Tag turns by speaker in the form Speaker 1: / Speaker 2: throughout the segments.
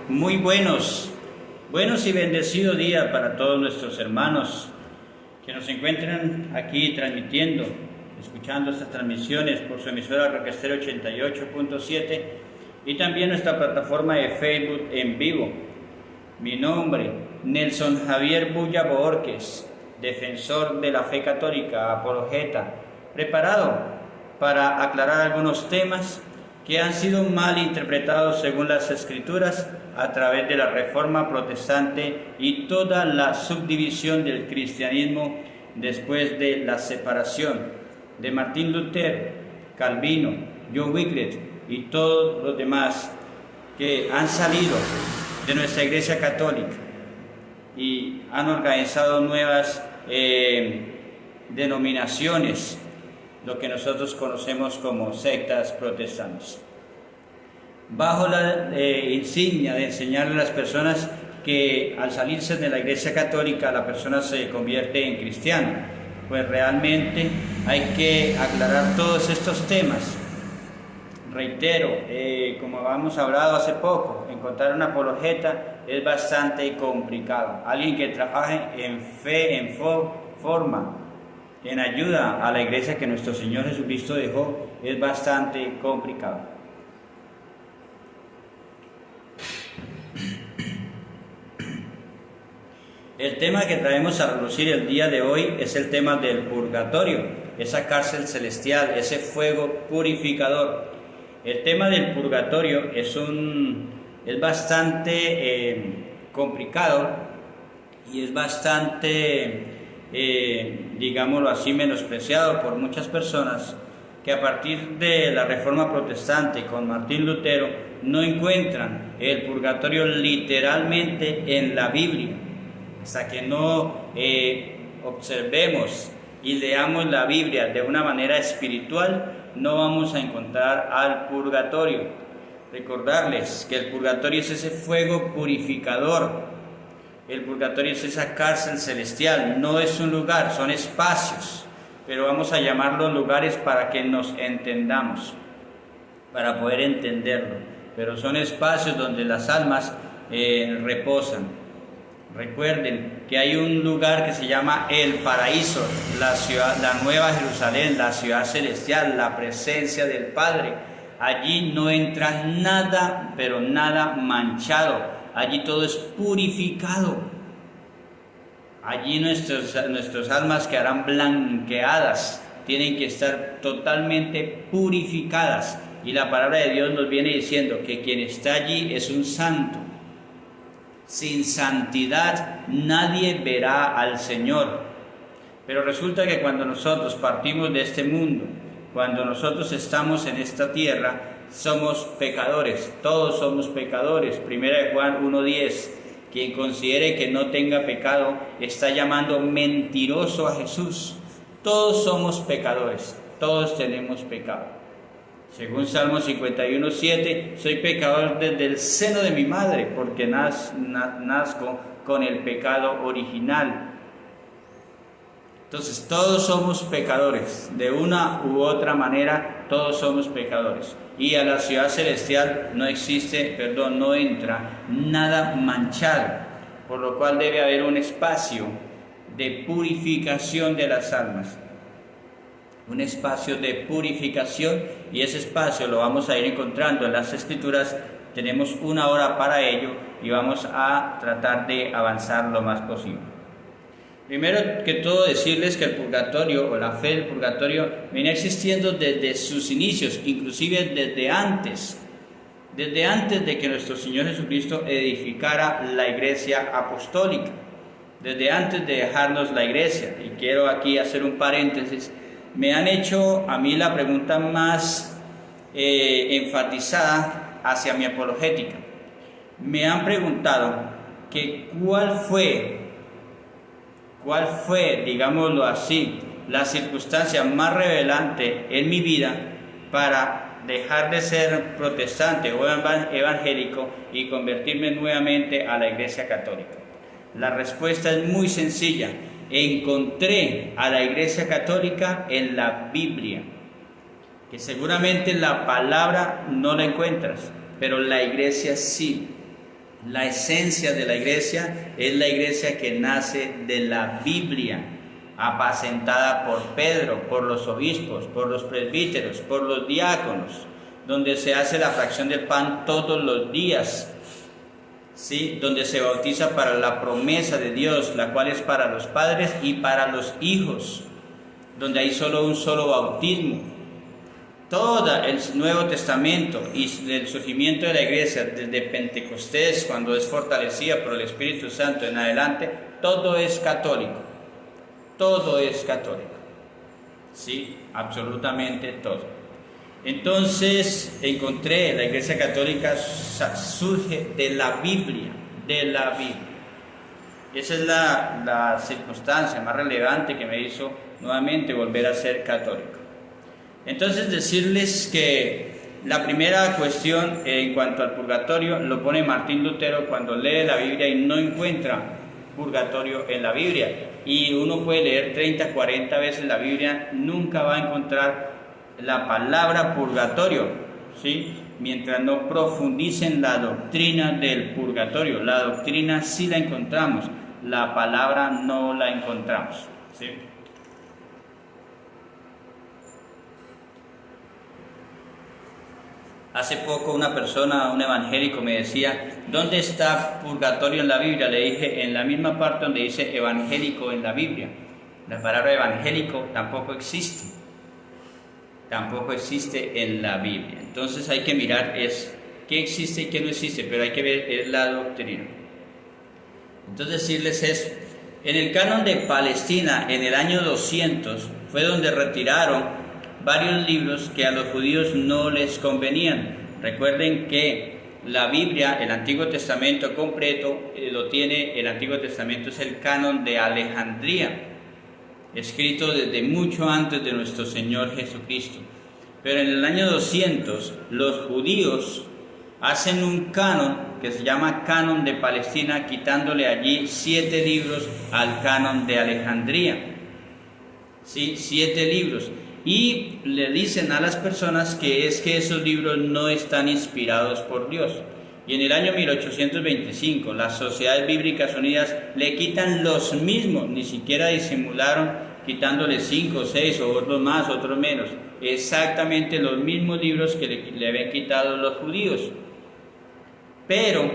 Speaker 1: Muy buenos y bendecido día para todos nuestros hermanos que nos encuentran aquí transmitiendo, escuchando estas transmisiones por su emisora Rock Estéreo 88.7 y también nuestra plataforma de Facebook en vivo. Mi nombre, Nelson Javier Bulla Boorques, defensor de la fe católica, apologeta, preparado para aclarar algunos temas que han sido mal interpretados según las Escrituras a través de la Reforma Protestante y toda la subdivisión del cristianismo después de la separación de Martín Lutero, Calvino, John Wycliffe y todos los demás que han salido de nuestra Iglesia Católica y han organizado nuevas denominaciones, lo que nosotros conocemos como sectas protestantes, bajo la insignia de enseñarle a las personas que al salirse de la Iglesia Católica la persona se convierte en cristiano. Pues realmente hay que aclarar todos estos temas. Reitero, como habíamos hablado hace poco, encontrar una apologeta es bastante complicado. Alguien que trabaje en fe, en forma, en ayuda a la iglesia que nuestro Señor Jesucristo dejó, es bastante complicado. El tema que traemos a relucir el día de hoy es el tema del purgatorio, esa cárcel celestial, ese fuego purificador. El tema del purgatorio es bastante complicado y es bastante, digámoslo así, menospreciado por muchas personas que a partir de la Reforma Protestante con Martín Lutero no encuentran el purgatorio literalmente en la Biblia. Hasta que no observemos y leamos la Biblia de una manera espiritual, no vamos a encontrar al purgatorio. Recordarles que el purgatorio es ese fuego purificador. El purgatorio es esa cárcel celestial. No es un lugar, son espacios. Pero vamos a llamarlos lugares para que nos entendamos, para poder entenderlo. Pero son espacios donde las almas reposan. Recuerden que hay un lugar que se llama el paraíso, la ciudad, la Nueva Jerusalén, la ciudad celestial, la presencia del Padre. Allí no entra nada, pero nada manchado. Allí todo es purificado. Allí nuestras almas quedarán blanqueadas, tienen que estar totalmente purificadas. Y la palabra de Dios nos viene diciendo que quien está allí es un santo. Sin santidad nadie verá al Señor. Pero resulta que cuando nosotros partimos de este mundo, cuando nosotros estamos en esta tierra, somos pecadores. Todos somos pecadores. Primera de Juan 1:10. Quien considere que no tenga pecado está llamando mentiroso a Jesús. Todos somos pecadores. Todos tenemos pecado. Según Salmo 51:7, soy pecador desde el seno de mi madre, porque nazco con el pecado original. Entonces, todos somos pecadores, de una u otra manera, todos somos pecadores. Y a la ciudad celestial no entra nada manchado, por lo cual debe haber un espacio de purificación de las almas. Un espacio de purificación, y ese espacio lo vamos a ir encontrando en las Escrituras. Tenemos 1 hora para ello y vamos a tratar de avanzar lo más posible. Primero que todo, decirles que el purgatorio o la fe del purgatorio viene existiendo desde sus inicios, inclusive desde antes de que nuestro Señor Jesucristo edificara la iglesia apostólica, desde antes de dejarnos la iglesia. Y quiero aquí hacer un paréntesis. Me han hecho a mí la pregunta más enfatizada hacia mi apologética. Me han preguntado que cuál fue, digámoslo así, la circunstancia más revelante en mi vida para dejar de ser protestante o evangélico y convertirme nuevamente a la Iglesia Católica. La respuesta es muy sencilla. Encontré a la Iglesia Católica en la Biblia, que seguramente la palabra no la encuentras, pero la iglesia sí. La esencia de la iglesia es la iglesia que nace de la Biblia, apacentada por Pedro, por los obispos, por los presbíteros, por los diáconos, donde se hace la fracción del pan todos los días, ¿sí? Donde se bautiza para la promesa de Dios, la cual es para los padres y para los hijos, donde hay solo un solo bautismo. Todo el Nuevo Testamento y el surgimiento de la iglesia desde Pentecostés, cuando es fortalecida por el Espíritu Santo en adelante, todo es católico. Todo es católico. Sí, absolutamente todo. Entonces encontré la iglesia católica surge de la Biblia, de la Biblia. Esa es la circunstancia más relevante que me hizo nuevamente volver a ser católico. Entonces decirles que la primera cuestión en cuanto al purgatorio lo pone Martín Lutero cuando lee la Biblia y no encuentra purgatorio en la Biblia. Y uno puede leer 30, 40 veces la Biblia, nunca va a encontrar la palabra purgatorio, ¿sí? Mientras no profundicen la doctrina del purgatorio. La doctrina sí la encontramos, la palabra no la encontramos, ¿sí? Hace poco una persona, un evangélico, me decía, ¿dónde está purgatorio en la Biblia? Le dije, en la misma parte donde dice evangélico en la Biblia. La palabra evangélico tampoco existe en la Biblia. Entonces hay que mirar qué existe y qué no existe, pero hay que ver la doctrina. Entonces decirles eso. En el canon de Palestina, en el año 200, fue donde retiraron varios libros que a los judíos no les convenían. Recuerden que la Biblia, el Antiguo Testamento completo, lo tiene, el Antiguo Testamento es el canon de Alejandría, escrito desde mucho antes de nuestro Señor Jesucristo. Pero en el año 200, los judíos hacen un canon que se llama canon de Palestina, quitándole allí 7 libros al canon de Alejandría. ¿Sí? 7 libros. Y le dicen a las personas que es que esos libros no están inspirados por Dios. Y en el año 1825 las Sociedades Bíblicas Unidas le quitan los mismos, ni siquiera disimularon quitándole 5, 6 o otros más, otros menos, exactamente los mismos libros que le habían quitado los judíos. Pero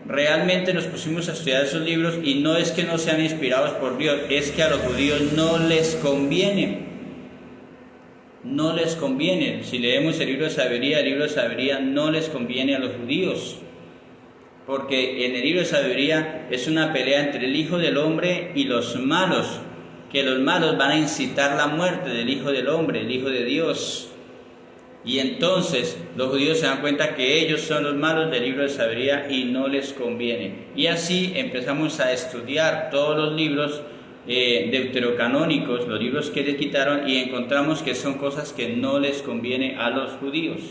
Speaker 1: realmente nos pusimos a estudiar esos libros y no es que no sean inspirados por Dios, es que a los judíos no les conviene. No les conviene. Si leemos el libro de sabiduría no les conviene a los judíos, porque en el libro de sabiduría es una pelea entre el Hijo del Hombre y los malos, que los malos van a incitar la muerte del Hijo del Hombre, el Hijo de Dios. Y entonces los judíos se dan cuenta que ellos son los malos del libro de sabiduría y no les conviene. Y así empezamos a estudiar todos los libros deuterocanónicos, los libros que les quitaron, y encontramos que son cosas que no les conviene a los judíos,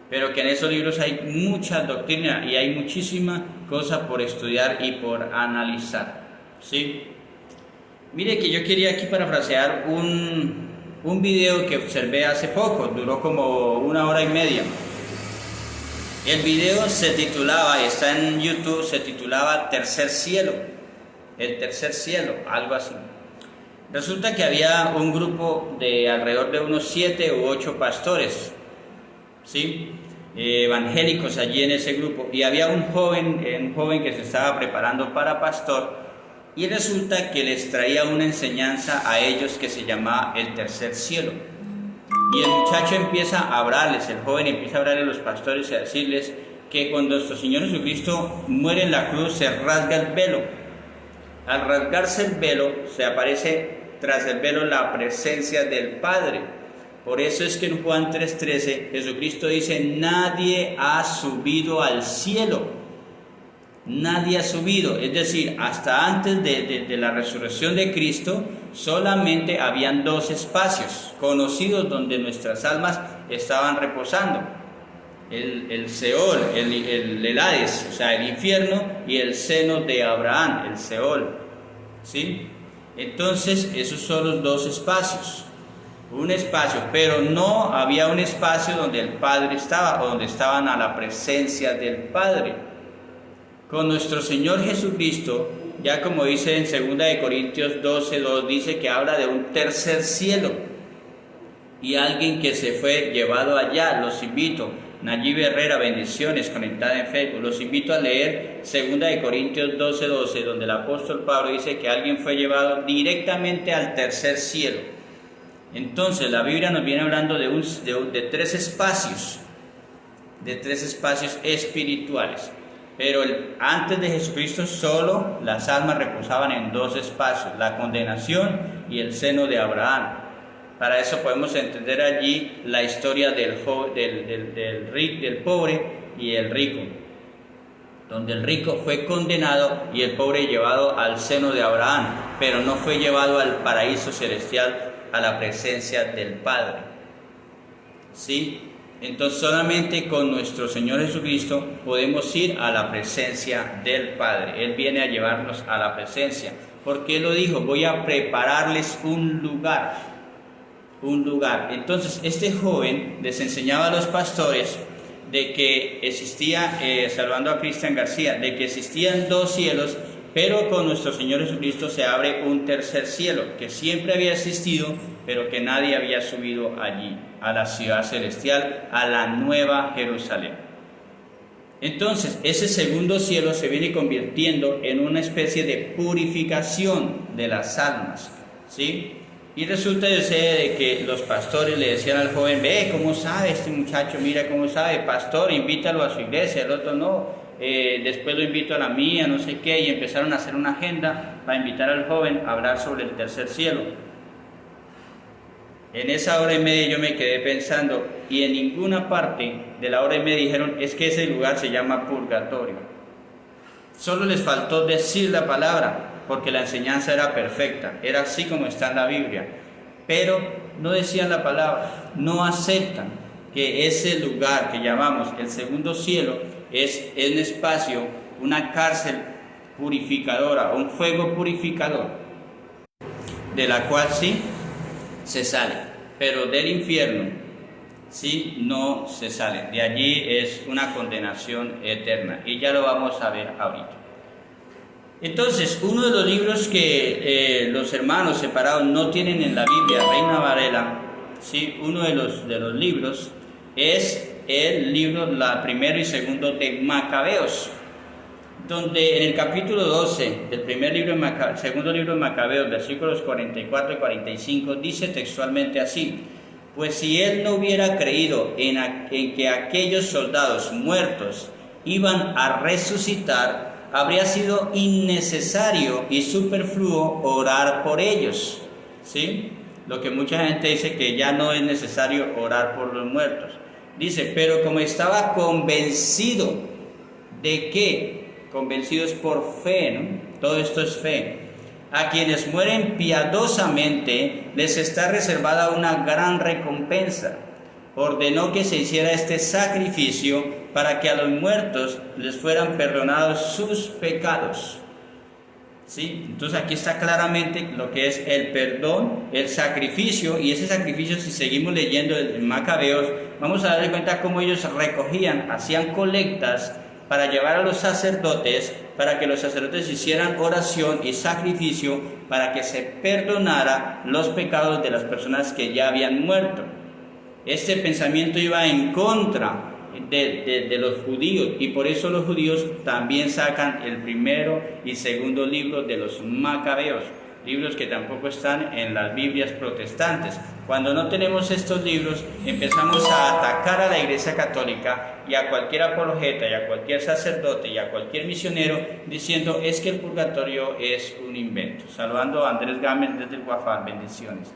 Speaker 1: pero que en esos libros hay mucha doctrina y hay muchísima cosa por estudiar y por analizar, ¿sí? Mire que yo quería aquí parafrasear un video que observé hace poco, duró como 1 hora y media. El video se titulaba, está en YouTube, se titulaba Tercer Cielo. El tercer cielo, algo así. Resulta que había un grupo de alrededor de unos 7 u 8 pastores, ¿sí? Evangélicos allí en ese grupo, y había un joven que se estaba preparando para pastor, y resulta que les traía una enseñanza a ellos que se llamaba el tercer cielo. Y el muchacho empieza a hablarles, el joven empieza a hablarles a los pastores y a decirles que cuando nuestro Señor Jesucristo muere en la cruz se rasga el velo. Al rasgarse el velo, se aparece tras el velo la presencia del Padre. Por eso es que en Juan 3:13 Jesucristo dice, nadie ha subido al cielo. Nadie ha subido. Es decir, hasta antes de la resurrección de Cristo, solamente habían 2 espacios conocidos donde nuestras almas estaban reposando. El Seol, el Hades, o sea, el infierno, y el seno de Abraham, el Seol, ¿sí? Entonces, esos son los 2 espacios. Un espacio, pero no había un espacio donde el Padre estaba, o donde estaban a la presencia del Padre. con nuestro Señor Jesucristo, ya como dice en 2 Corintios 12:2, dice que habla de un tercer cielo y alguien que se fue llevado allá. Los invito, Nayib Herrera, bendiciones, conectada en Facebook, los invito a leer 2 Corintios 12:12, donde el apóstol Pablo dice que alguien fue llevado directamente al tercer cielo. Entonces la Biblia nos viene hablando de tres espacios espirituales. Pero antes de Jesucristo solo las almas reposaban en dos espacios, la condenación y el seno de Abraham. Para eso podemos entender allí la historia del pobre y el rico, donde el rico fue condenado y el pobre llevado al seno de Abraham, pero no fue llevado al paraíso celestial, a la presencia del Padre. ¿Sí? Entonces solamente con nuestro Señor Jesucristo podemos ir a la presencia del Padre. Él viene a llevarnos a la presencia, porque Él lo dijo: voy a prepararles un lugar. Entonces este joven les enseñaba a los pastores de que existía, saludando a Cristian García, de que existían dos cielos, pero con nuestro Señor Jesucristo se abre un tercer cielo, que siempre había existido, pero que nadie había subido allí, a la ciudad celestial, a la nueva Jerusalén. Entonces, ese segundo cielo se viene convirtiendo en una especie de purificación de las almas, ¿sí? Y resulta de que los pastores le decían al joven: ve, ¿cómo sabe este muchacho? Mira cómo sabe, pastor, invítalo a su iglesia. El otro: no, después lo invito a la mía, no sé qué. Y empezaron a hacer una agenda para invitar al joven a hablar sobre el tercer cielo. En esa hora y media yo me quedé pensando, y en ninguna parte de la hora y media dijeron: es que ese lugar se llama purgatorio. Solo les faltó decir la palabra, porque la enseñanza era perfecta, era así como está en la Biblia, pero no decían la palabra, no aceptan que ese lugar que llamamos el segundo cielo es un espacio, una cárcel purificadora, un fuego purificador, de la cual sí se sale, pero del infierno sí no se sale. De allí es una condenación eterna, y ya lo vamos a ver ahorita. Entonces, uno de los libros que los hermanos separados no tienen en la Biblia, Reina Varela, ¿sí? Uno de los libros es el libro primero y segundo de Macabeos, donde en el capítulo 12 del segundo libro de Macabeos, versículos 44 y 45, dice textualmente así: pues si él no hubiera creído en que aquellos soldados muertos iban a resucitar, habría sido innecesario y superfluo orar por ellos, ¿sí? Lo que mucha gente dice, que ya no es necesario orar por los muertos. Dice: pero como estaba convencido de que, convencido es por fe, ¿no? Todo esto es fe. A quienes mueren piadosamente les está reservada una gran recompensa. Ordenó que se hiciera este sacrificio para que a los muertos les fueran perdonados sus pecados. ¿Sí? Entonces aquí está claramente lo que es el perdón, el sacrificio, y ese sacrificio, si seguimos leyendo en Macabeos, vamos a dar cuenta cómo ellos recogían, hacían colectas para llevar a los sacerdotes, para que los sacerdotes hicieran oración y sacrificio para que se perdonara los pecados de las personas que ya habían muerto. Este pensamiento iba en contra de los judíos, y por eso los judíos también sacan el primero y segundo libro de los Macabeos, libros que tampoco están en las Biblias protestantes. Cuando no tenemos estos libros, empezamos a atacar a la Iglesia Católica y a cualquier apologeta y a cualquier sacerdote y a cualquier misionero, diciendo: es que el purgatorio es un invento. Saludando a Andrés Gámez desde el Guafán, bendiciones.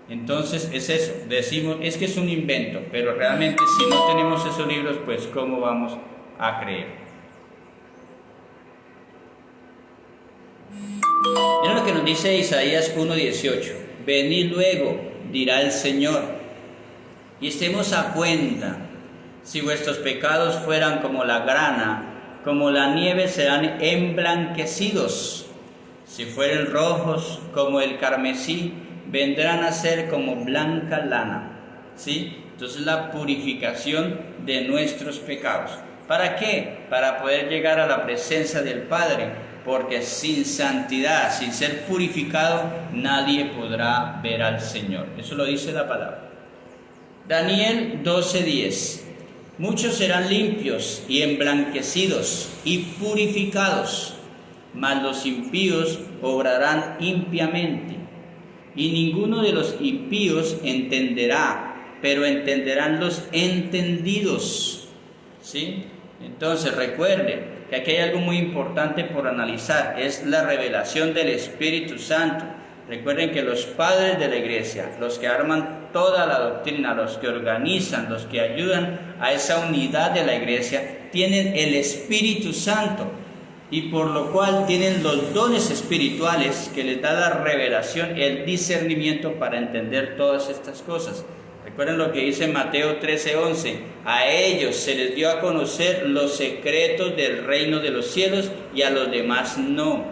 Speaker 1: Entonces es eso, decimos: es que es un invento, pero realmente si no tenemos esos libros, pues ¿cómo vamos a creer? Mira lo que nos dice Isaías 1:18: venid luego, dirá el Señor, y estemos a cuenta. Si vuestros pecados fueran como la grana, como la nieve serán emblanquecidos. Si fueren rojos como el carmesí, vendrán a ser como blanca lana, ¿sí? Entonces la purificación de nuestros pecados. ¿Para qué? Para poder llegar a la presencia del Padre, porque sin santidad, sin ser purificado, nadie podrá ver al Señor. Eso lo dice la palabra. Daniel 12:10. Muchos serán limpios y emblanquecidos y purificados, mas los impíos obrarán impiamente. Y ninguno de los impíos entenderá, pero entenderán los entendidos. ¿Sí? Entonces recuerde que aquí hay algo muy importante por analizar, es la revelación del Espíritu Santo. Recuerden que los padres de la iglesia, los que arman toda la doctrina, los que organizan, los que ayudan a esa unidad de la iglesia, tienen el Espíritu Santo, y por lo cual tienen los dones espirituales que les da la revelación, el discernimiento para entender todas estas cosas. Recuerden lo que dice Mateo 13:11, a ellos se les dio a conocer los secretos del reino de los cielos y a los demás no.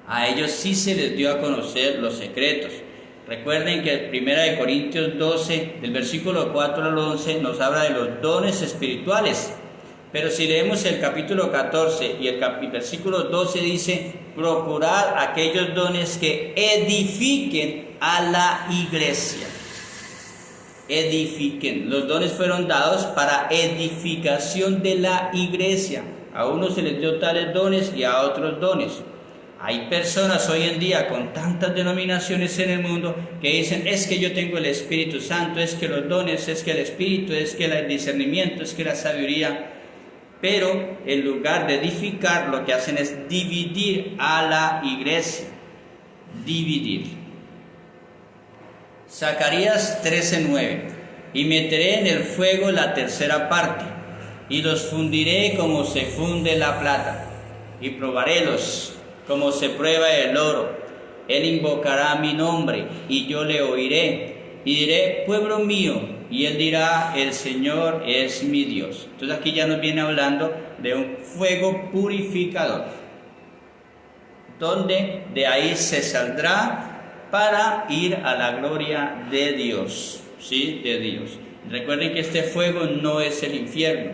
Speaker 1: A ellos sí se les dio a conocer los secretos. Recuerden que 1 Corintios 12, del versículo 4 al 11, nos habla de los dones espirituales. Pero si leemos el capítulo 14 y el versículo 12 dice, procurad aquellos dones que edifiquen a la iglesia. Edifiquen. Los dones fueron dados para edificación de la iglesia. A unos se les dio tales dones y a otros dones. Hay personas hoy en día con tantas denominaciones en el mundo que dicen, es que yo tengo el Espíritu Santo, es que los dones, es que el Espíritu, es que el discernimiento, es que la sabiduría. Pero en lugar de edificar, lo que hacen es dividir a la iglesia. Dividir. Zacarías 13:9. Y meteré en el fuego la tercera parte, y los fundiré como se funde la plata, y probarélos como se prueba el oro. Él invocará mi nombre, y yo le oiré, y diré, pueblo mío, y él dirá, el Señor es mi Dios. Entonces aquí ya nos viene hablando de un fuego purificador, donde de ahí se saldrá para ir a la gloria de Dios, ¿sí? De Dios. Recuerden que este fuego no es el infierno,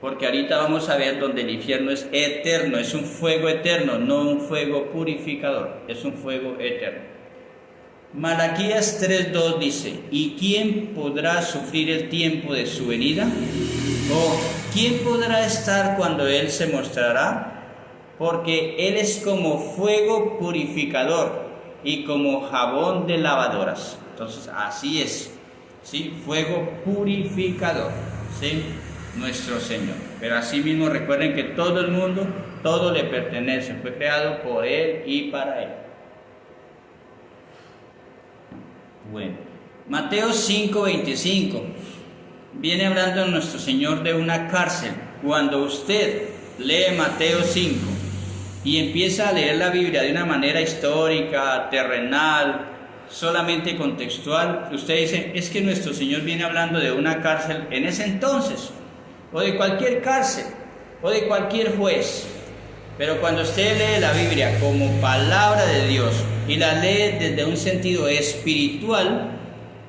Speaker 1: porque ahorita vamos a ver donde el infierno es eterno, es un fuego eterno, no un fuego purificador, es un fuego eterno. Malaquías 3:2 dice, ¿y quién podrá sufrir el tiempo de su venida? ¿O quién podrá estar cuando Él se mostrará? Porque Él es como fuego purificador y como jabón de lavadoras. Entonces así es, ¿sí? Fuego purificador, ¿sí? Nuestro Señor. Pero así mismo recuerden que todo el mundo, todo le pertenece, fue creado por Él y para Él. Bueno, Mateo 5:25 viene hablando nuestro Señor de una cárcel. Cuando usted lee Mateo 5 y empieza a leer la Biblia de una manera histórica, terrenal, solamente contextual, usted dice, es que nuestro Señor viene hablando de una cárcel en ese entonces, o de cualquier cárcel, o de cualquier juez. Pero cuando usted lee la Biblia como palabra de Dios y la lee desde un sentido espiritual,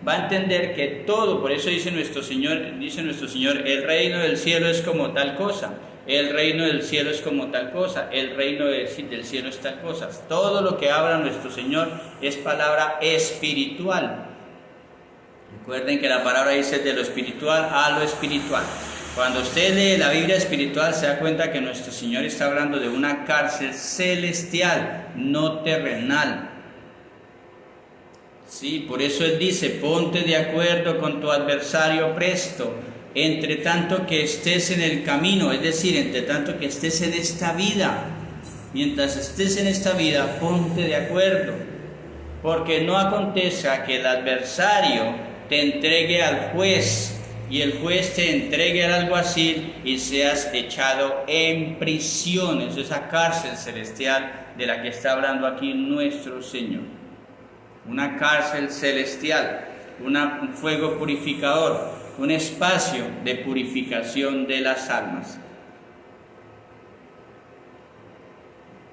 Speaker 1: va a entender que todo, por eso dice nuestro Señor, el reino del cielo es como tal cosa, el reino del cielo es como tal cosa, el reino del cielo es tal cosa. Todo lo que habla nuestro Señor es palabra espiritual. Recuerden que la palabra dice de lo espiritual a lo espiritual. Cuando usted lee la Biblia espiritual se da cuenta que nuestro Señor está hablando de una cárcel celestial, no terrenal. Sí, por eso Él dice, ponte de acuerdo con tu adversario presto, entre tanto que estés en el camino, es decir, entre tanto que estés en esta vida. Mientras estés en esta vida, ponte de acuerdo, porque no acontezca que el adversario te entregue al juez, y el juez te entregue al alguacil y seas echado en prisión. Es esa cárcel celestial de la que está hablando aquí nuestro Señor. Una cárcel celestial, un fuego purificador, un espacio de purificación de las almas.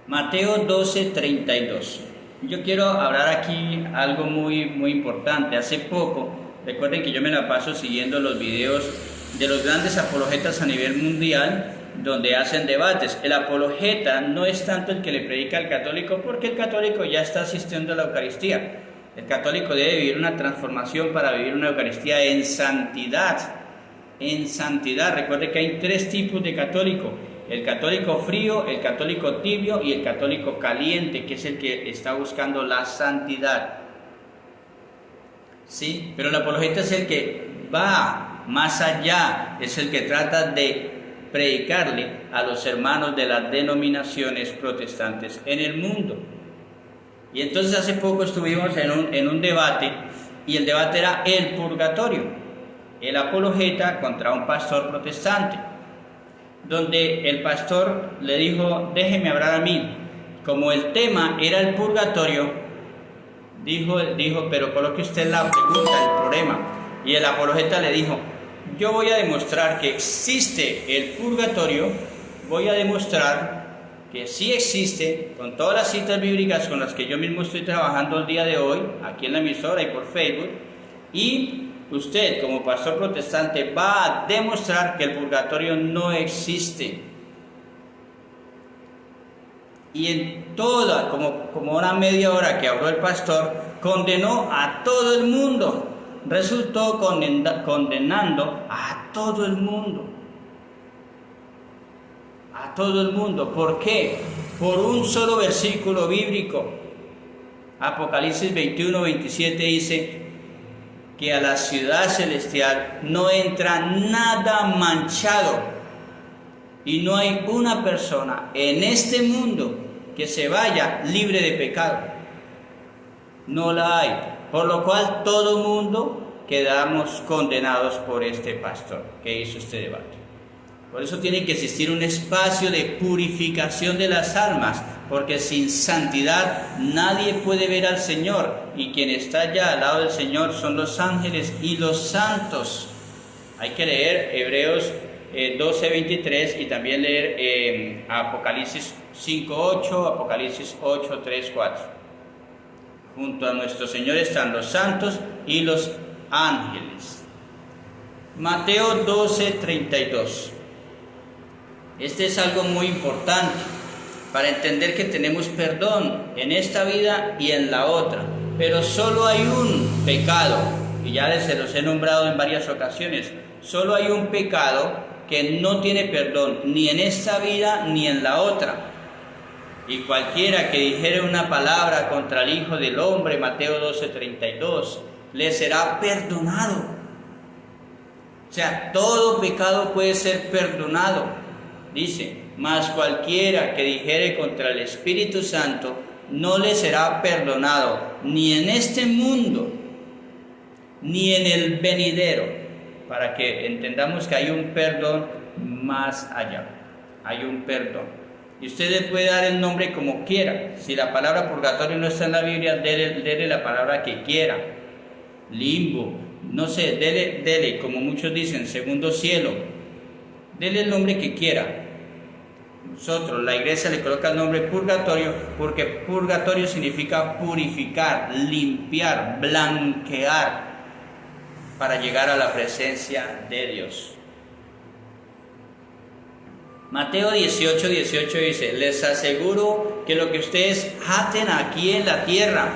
Speaker 1: Mateo 12:32. Yo quiero hablar aquí algo muy importante. Hace poco, recuerden que yo me la paso siguiendo los videos de los grandes apologetas a nivel mundial, donde hacen debates. El apologeta no es tanto el que le predica al católico, porque el católico ya está asistiendo a la Eucaristía. El católico debe vivir una transformación para vivir una Eucaristía en santidad. En santidad. Recuerde que hay 3 tipos de católico: el católico frío, el católico tibio y el católico caliente, que es el que está buscando la santidad. ¿Sí? Pero el apologeta es el que va más allá, es el que trata de predicarle a los hermanos de las denominaciones protestantes en el mundo. Y entonces hace poco estuvimos en un debate, y el debate era el purgatorio, el apologeta contra un pastor protestante, donde el pastor le dijo: déjeme hablar a mí. Como el tema era el purgatorio, dijo, pero coloque usted la pregunta, el problema. Y el apologeta le dijo: yo voy a demostrar que existe el purgatorio, voy a demostrar que sí existe, con todas las citas bíblicas con las que yo mismo estoy trabajando el día de hoy, aquí en la emisora y por Facebook, y usted como pastor protestante va a demostrar que el purgatorio no existe. Y en toda, como una media hora que habló el pastor, condenó a todo el mundo. Resultó condenando a todo el mundo. A todo el mundo. ¿Por qué? Por un solo versículo bíblico. Apocalipsis 21-27 dice que a la ciudad celestial no entra nada manchado, y no hay una persona en este mundo que se vaya libre de pecado. No la hay. Por lo cual todo mundo quedamos condenados por este pastor que hizo este debate. Por eso tiene que existir un espacio de purificación de las almas, porque sin santidad nadie puede ver al Señor, y quien está allá al lado del Señor son los ángeles y los santos. Hay que leer Hebreos 12:23 y también leer Apocalipsis 5:8, Apocalipsis 8:3-4. Junto a nuestro Señor están los santos y los ángeles. Mateo 12:32. Este es algo muy importante para entender que tenemos perdón en esta vida y en la otra. Pero solo hay un pecado, y ya se los he nombrado en varias ocasiones. Solo hay un pecado que no tiene perdón, ni en esta vida ni en la otra. Y cualquiera que dijere una palabra contra el Hijo del Hombre, Mateo 12:32, le será perdonado. O sea, todo pecado puede ser perdonado. Dice: mas cualquiera que dijere contra el Espíritu Santo, no le será perdonado, ni en este mundo, ni en el venidero. Para que entendamos que hay un perdón más allá. Hay un perdón. Y usted le puede dar el nombre como quiera. Si la palabra purgatorio no está en la Biblia, dele la palabra que quiera. Limbo, no sé, dele, como muchos dicen, segundo cielo. Dele el nombre que quiera. Nosotros, la iglesia, le coloca el nombre purgatorio, porque purgatorio significa purificar, limpiar, blanquear, para llegar a la presencia de Dios. Mateo 18:18 dice: les aseguro que lo que ustedes aten aquí en la tierra,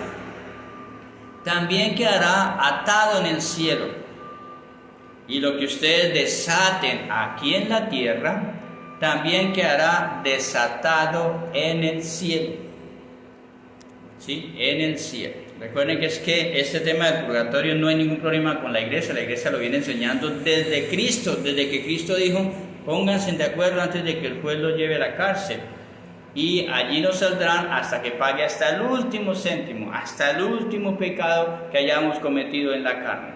Speaker 1: también quedará atado en el cielo. Y lo que ustedes desaten aquí en la tierra, también quedará desatado en el cielo. ¿Sí? En el cielo. Recuerden que este tema del purgatorio no hay ningún problema con la iglesia lo viene enseñando desde Cristo, desde que Cristo dijo: pónganse de acuerdo antes de que el juez los lleve a la cárcel, y allí no saldrán hasta que pague hasta el último céntimo, hasta el último pecado que hayamos cometido en la carne.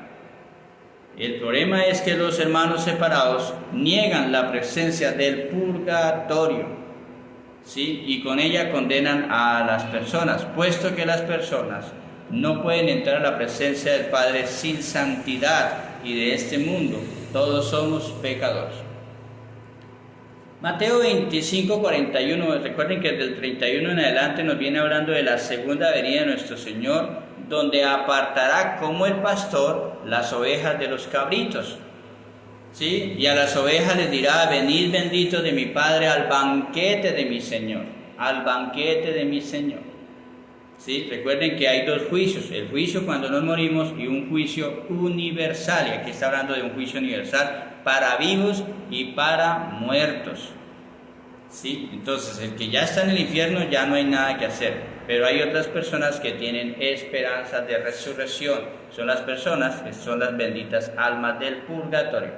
Speaker 1: El problema es que los hermanos separados niegan la presencia del purgatorio, ¿sí? Y con ella condenan a las personas, puesto que las personas no pueden entrar a la presencia del Padre sin santidad, y de este mundo todos somos pecadores. Mateo 25:41, recuerden que desde el 31 en adelante nos viene hablando de la segunda venida de nuestro Señor, donde apartará como el pastor las ovejas de los cabritos. ¿sí? Y a las ovejas les dirá, venid benditos de mi Padre al banquete de mi Señor, al banquete de mi Señor. ¿Sí? Recuerden que hay dos juicios, el juicio cuando nos morimos y un juicio universal, y aquí está hablando de un juicio universal para vivos y para muertos. ¿Sí? Entonces, el que ya está en el infierno ya no hay nada que hacer, pero hay otras personas que tienen esperanza de resurrección, son las personas que son las benditas almas del purgatorio.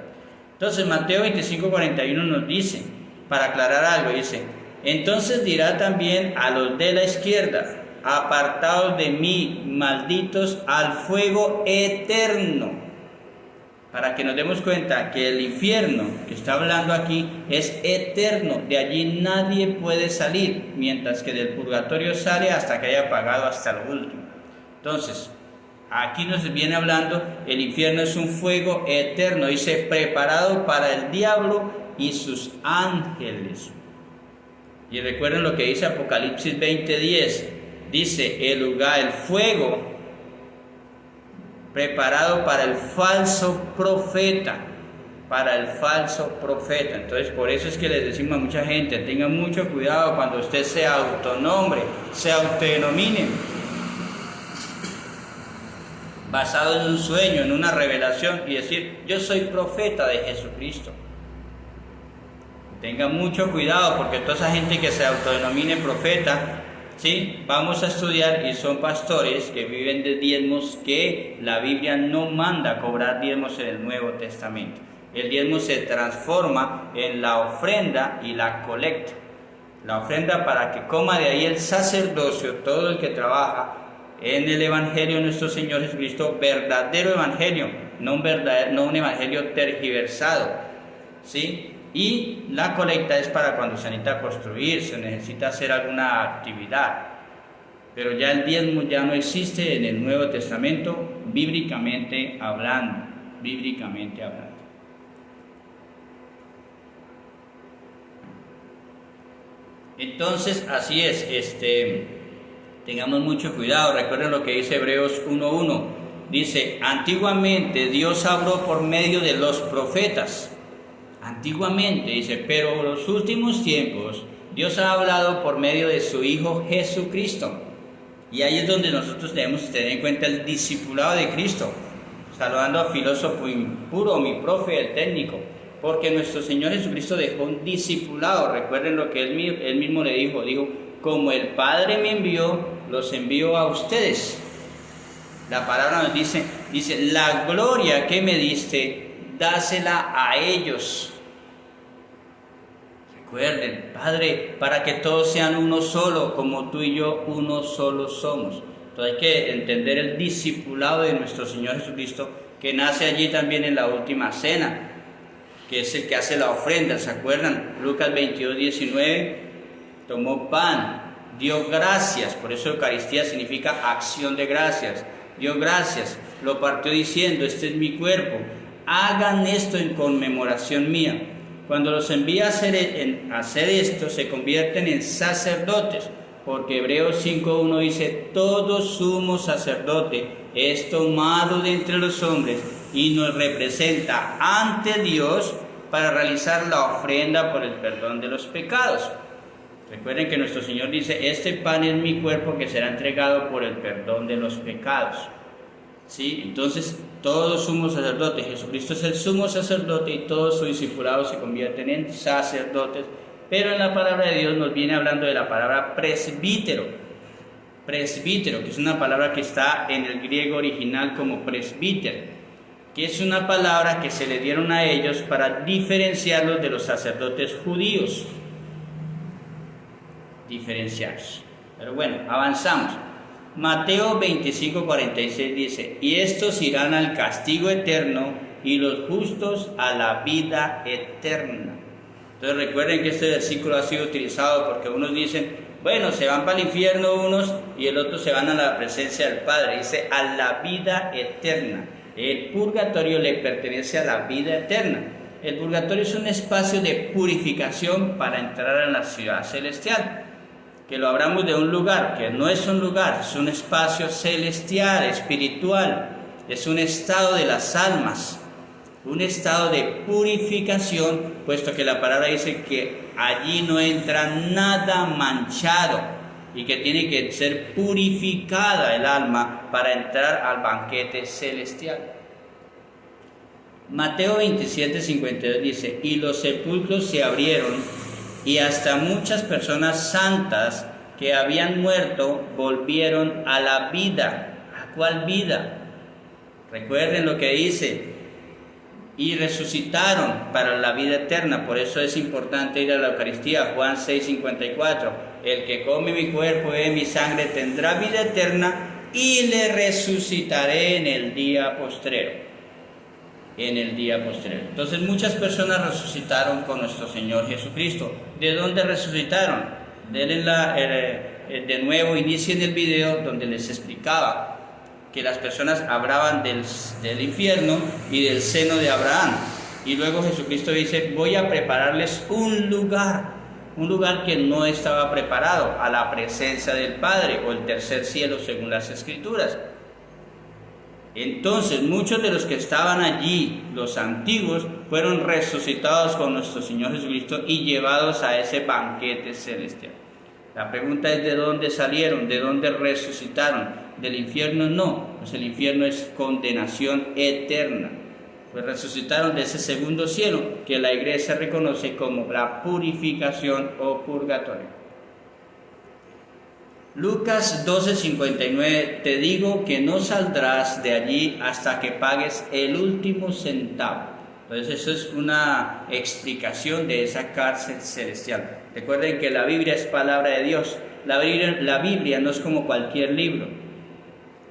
Speaker 1: Entonces, Mateo 25:41 nos dice, para aclarar algo, dice, entonces dirá también a los de la izquierda, apartados de mí, malditos, al fuego eterno. Para que nos demos cuenta que el infierno que está hablando aquí es eterno, de allí nadie puede salir, mientras que del purgatorio sale hasta que haya pagado hasta lo último. Entonces, aquí nos viene hablando, el infierno es un fuego eterno, dice, preparado para el diablo y sus ángeles. Y recuerden lo que dice Apocalipsis 20:10, dice, el lugar, el fuego preparado para el falso profeta, para el falso profeta. Entonces, por eso es que les decimos a mucha gente, tengan mucho cuidado cuando usted se autonombre, se autodenomine, basado en un sueño, en una revelación, y decir, yo soy profeta de Jesucristo. Tengan mucho cuidado, porque toda esa gente que se autodenomine profeta, ¿sí? Vamos a estudiar y son pastores que viven de diezmos, que la Biblia no manda cobrar diezmos en el Nuevo Testamento. El diezmo se transforma en la ofrenda y la colecta. La ofrenda para que coma de ahí el sacerdocio, todo el que trabaja en el Evangelio de nuestro Señor Jesucristo, verdadero Evangelio, no un Evangelio tergiversado, ¿sí? Y la colecta es para cuando se necesita construir, se necesita hacer alguna actividad. Pero ya el diezmo ya no existe en el Nuevo Testamento, bíblicamente hablando, bíblicamente hablando. Entonces, así es, tengamos mucho cuidado. Recuerden lo que dice Hebreos 1:1. Dice, antiguamente Dios habló por medio de los profetas. Antiguamente, dice, pero en los últimos tiempos Dios ha hablado por medio de su Hijo Jesucristo. Y ahí es donde nosotros debemos tener en cuenta el discipulado de Cristo. Saludando a filósofo impuro, mi profe, el técnico. Porque nuestro Señor Jesucristo dejó un discipulado. Recuerden lo que él mismo le dijo. Dijo, como el Padre me envió, los envío a ustedes. La palabra nos dice, la gloria que me diste, dásela a ellos. Recuerden, Padre, para que todos sean uno solo, como tú y yo uno solo somos. Entonces hay que entender el discipulado de nuestro Señor Jesucristo, que nace allí también en la última cena, que es el que hace la ofrenda. ¿Se acuerdan? Lucas 22:19, tomó pan, dio gracias, por eso Eucaristía significa acción de gracias. Dio gracias, lo partió diciendo, este es mi cuerpo, hagan esto en conmemoración mía. Cuando los envía a hacer esto, se convierten en sacerdotes, porque Hebreos 5:1 dice, todo sumo sacerdote es tomado de entre los hombres y nos representa ante Dios para realizar la ofrenda por el perdón de los pecados. Recuerden que nuestro Señor dice, este pan es mi cuerpo que será entregado por el perdón de los pecados. ¿Sí? Entonces, todo sumo sacerdote, Jesucristo es el sumo sacerdote y todos sus discipulados se convierten en sacerdotes. Pero en la palabra de Dios nos viene hablando de la palabra presbítero. Presbítero, que es una palabra que está en el griego original como presbíter, que es una palabra que se le dieron a ellos para diferenciarlos de los sacerdotes judíos. Diferenciarlos. Pero bueno, avanzamos. Mateo 25:46 dice, y estos irán al castigo eterno y los justos a la vida eterna. Entonces recuerden que este versículo ha sido utilizado porque unos dicen, bueno, se van para el infierno unos y el otro se van a la presencia del Padre. Dice, a la vida eterna. El purgatorio le pertenece a la vida eterna. El purgatorio es un espacio de purificación para entrar a la ciudad celestial. Que lo hablamos de un lugar, que no es un lugar, es un espacio celestial, espiritual, es un estado de las almas. un estado de purificación, puesto que la palabra dice que allí no entra nada manchado y que tiene que ser purificada el alma para entrar al banquete celestial. Mateo 27:52 dice: y los sepulcros se abrieron, y hasta muchas personas santas que habían muerto volvieron a la vida. ¿A cuál vida? Recuerden lo que dice: y resucitaron para la vida eterna. Por eso es importante ir a la Eucaristía. Juan 6:54: el que come mi cuerpo y bebe mi sangre tendrá vida eterna, y le resucitaré en el día postrero. En el día postrero. Entonces muchas personas resucitaron con nuestro Señor Jesucristo. ¿De dónde resucitaron? De nuevo inicien el video donde les explicaba que las personas hablaban del infierno y del seno de Abraham. Y luego Jesucristo dice: voy a prepararles un lugar que no estaba preparado, a la presencia del Padre, o el tercer cielo según las Escrituras. Entonces muchos de los que estaban allí, los antiguos, fueron resucitados con nuestro Señor Jesucristo y llevados a ese banquete celestial. La pregunta es: ¿de dónde salieron? ¿De dónde resucitaron? ¿Del infierno? No, pues el infierno es condenación eterna. Pues resucitaron de ese segundo cielo que la iglesia reconoce como la purificación o purgatorio. Lucas 12:59: te digo que no saldrás de allí hasta que pagues el último centavo. Entonces eso es una explicación de esa cárcel celestial. Recuerden que la Biblia es palabra de Dios. La Biblia no es como cualquier libro.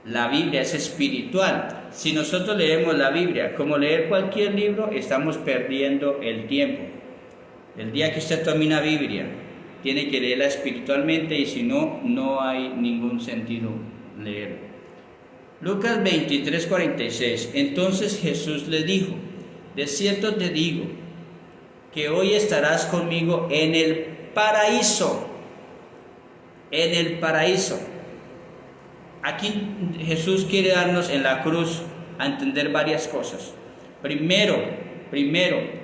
Speaker 1: La Biblia es espiritual. Si nosotros leemos la Biblia como leer cualquier libro, estamos perdiendo el tiempo. El día que usted tome una Biblia, tiene que leerla espiritualmente, y si no, no hay ningún sentido leerla. Lucas 23:46: entonces Jesús le dijo: de cierto te digo que hoy estarás conmigo en el paraíso. En el paraíso. Aquí Jesús quiere darnos en la cruz a entender varias cosas. Primero,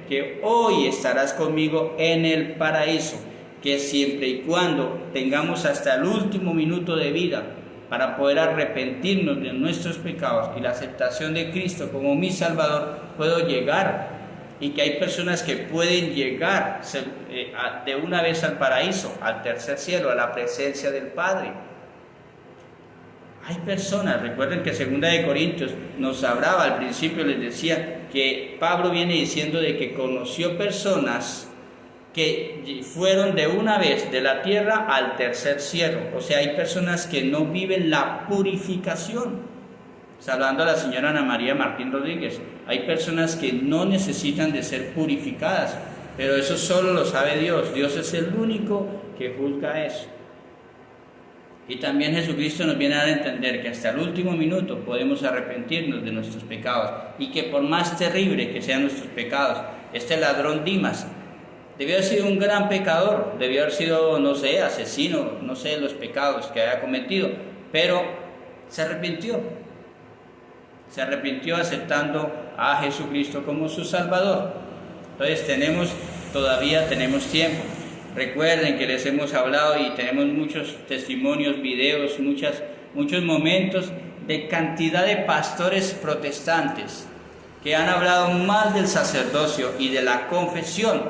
Speaker 1: que hoy estarás conmigo en el paraíso, que siempre y cuando tengamos hasta el último minuto de vida para poder arrepentirnos de nuestros pecados y la aceptación de Cristo como mi Salvador, puedo llegar, y que hay personas que pueden llegar de una vez al paraíso, al tercer cielo, a la presencia del Padre. Hay personas, recuerden que 2 de Corintios nos hablaba al principio, les decía que Pablo viene diciendo de que conoció personas que fueron de una vez de la tierra al tercer cielo. O sea, hay personas que no viven la purificación. Saludando a la señora Ana María Martín Rodríguez, hay personas que no necesitan de ser purificadas, pero eso solo lo sabe Dios. Dios es el único que juzga eso. Y también Jesucristo nos viene a dar a entender que hasta el último minuto podemos arrepentirnos de nuestros pecados, y que por más terrible que sean nuestros pecados, este ladrón Dimas debió haber sido un gran pecador, debió haber sido, no sé, asesino, no sé los pecados que había cometido, pero se arrepintió aceptando a Jesucristo como su Salvador. Entonces todavía tenemos tiempo. Recuerden que les hemos hablado y tenemos muchos testimonios, videos, muchos momentos de cantidad de pastores protestantes que han hablado más del sacerdocio y de la confesión,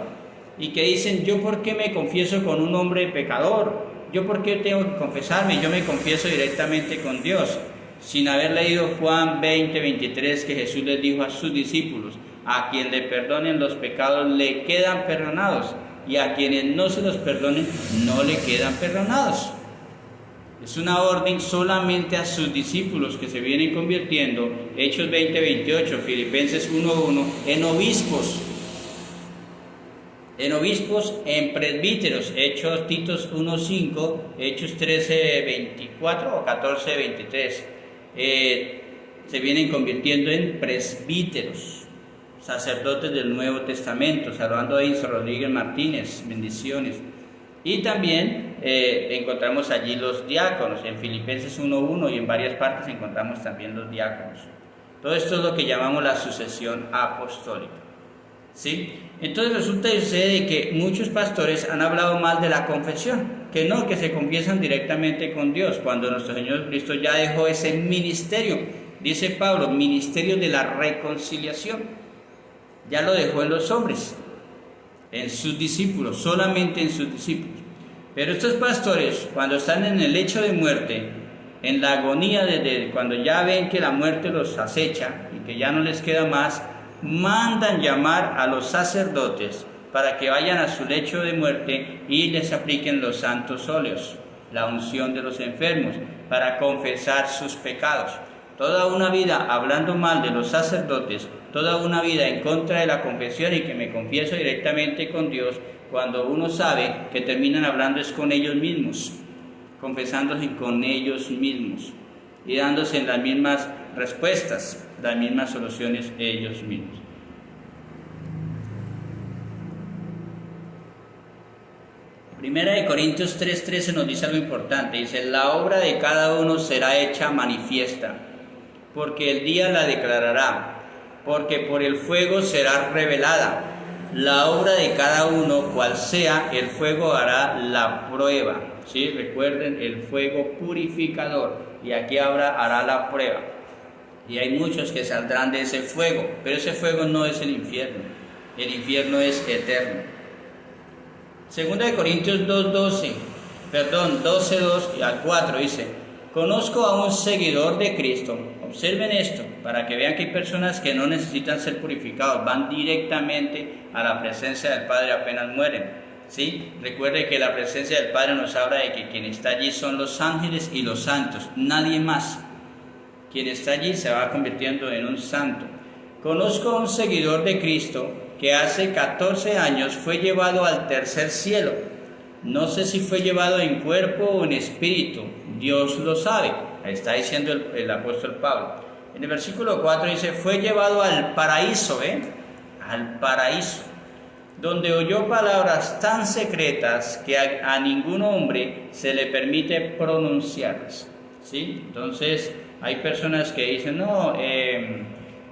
Speaker 1: y que dicen: yo por qué me confieso con un hombre pecador, yo por qué tengo que confesarme, yo me confieso directamente con Dios, sin haber leído Juan 20:23, que Jesús les dijo a sus discípulos: a quien le perdonen los pecados le quedan perdonados, y a quienes no se los perdonen no le quedan perdonados. Es una orden solamente a sus discípulos que se vienen convirtiendo, Hechos 20:28, Filipenses 1:1, en obispos, en presbíteros, Hechos Titos 1:5, Hechos 13:24 o 14:23, se vienen convirtiendo en presbíteros, sacerdotes del Nuevo Testamento. Saludando a Isa Rodríguez Martínez, bendiciones. Y también encontramos allí los diáconos, en Filipenses 1:1 y en varias partes encontramos también los diáconos. Todo esto es lo que llamamos la sucesión apostólica. ¿Sí? Entonces resulta y sucede que muchos pastores han hablado mal de la confesión, que se confiesan directamente con Dios, cuando nuestro Señor Cristo ya dejó ese ministerio, dice Pablo, ministerio de la reconciliación, ya lo dejó en los hombres, en sus discípulos, solamente en sus discípulos. Pero estos pastores, cuando están en el lecho de muerte, en la agonía, cuando ya ven que la muerte los acecha y que ya no les queda más, mandan llamar a los sacerdotes para que vayan a su lecho de muerte y les apliquen los santos óleos, la unción de los enfermos, para confesar sus pecados. Toda una vida hablando mal de los sacerdotes, toda una vida en contra de la confesión y que me confieso directamente con Dios, cuando uno sabe que terminan hablando es con ellos mismos, confesándose con ellos mismos y dándose las mismas respuestas, las mismas soluciones ellos mismos. Primera de Corintios 3:13 nos dice algo importante, dice, la obra de cada uno será hecha manifiesta, porque el día la declarará, porque por el fuego será revelada. La obra de cada uno, cual sea, el fuego hará la prueba. ¿Sí? Recuerden, el fuego purificador, y aquí hará la prueba. Y hay muchos que saldrán de ese fuego, pero ese fuego no es el infierno es eterno. Segunda de Corintios 12:2 al 4 dice, conozco a un seguidor de Cristo, observen esto, para que vean que hay personas que no necesitan ser purificados, van directamente a la presencia del Padre apenas mueren. ¿Sí? Recuerde que la presencia del Padre nos habla de que quien está allí son los ángeles y los santos, nadie más. Quien está allí se va convirtiendo en un santo. Conozco a un seguidor de Cristo que hace 14 años fue llevado al tercer cielo. No sé si fue llevado en cuerpo o en espíritu, Dios lo sabe. Está diciendo el apóstol Pablo. En el versículo 4 dice, fue llevado al paraíso, al paraíso, donde oyó palabras tan secretas que a ningún hombre se le permite pronunciarlas. ¿Sí? Entonces hay personas que dicen, no,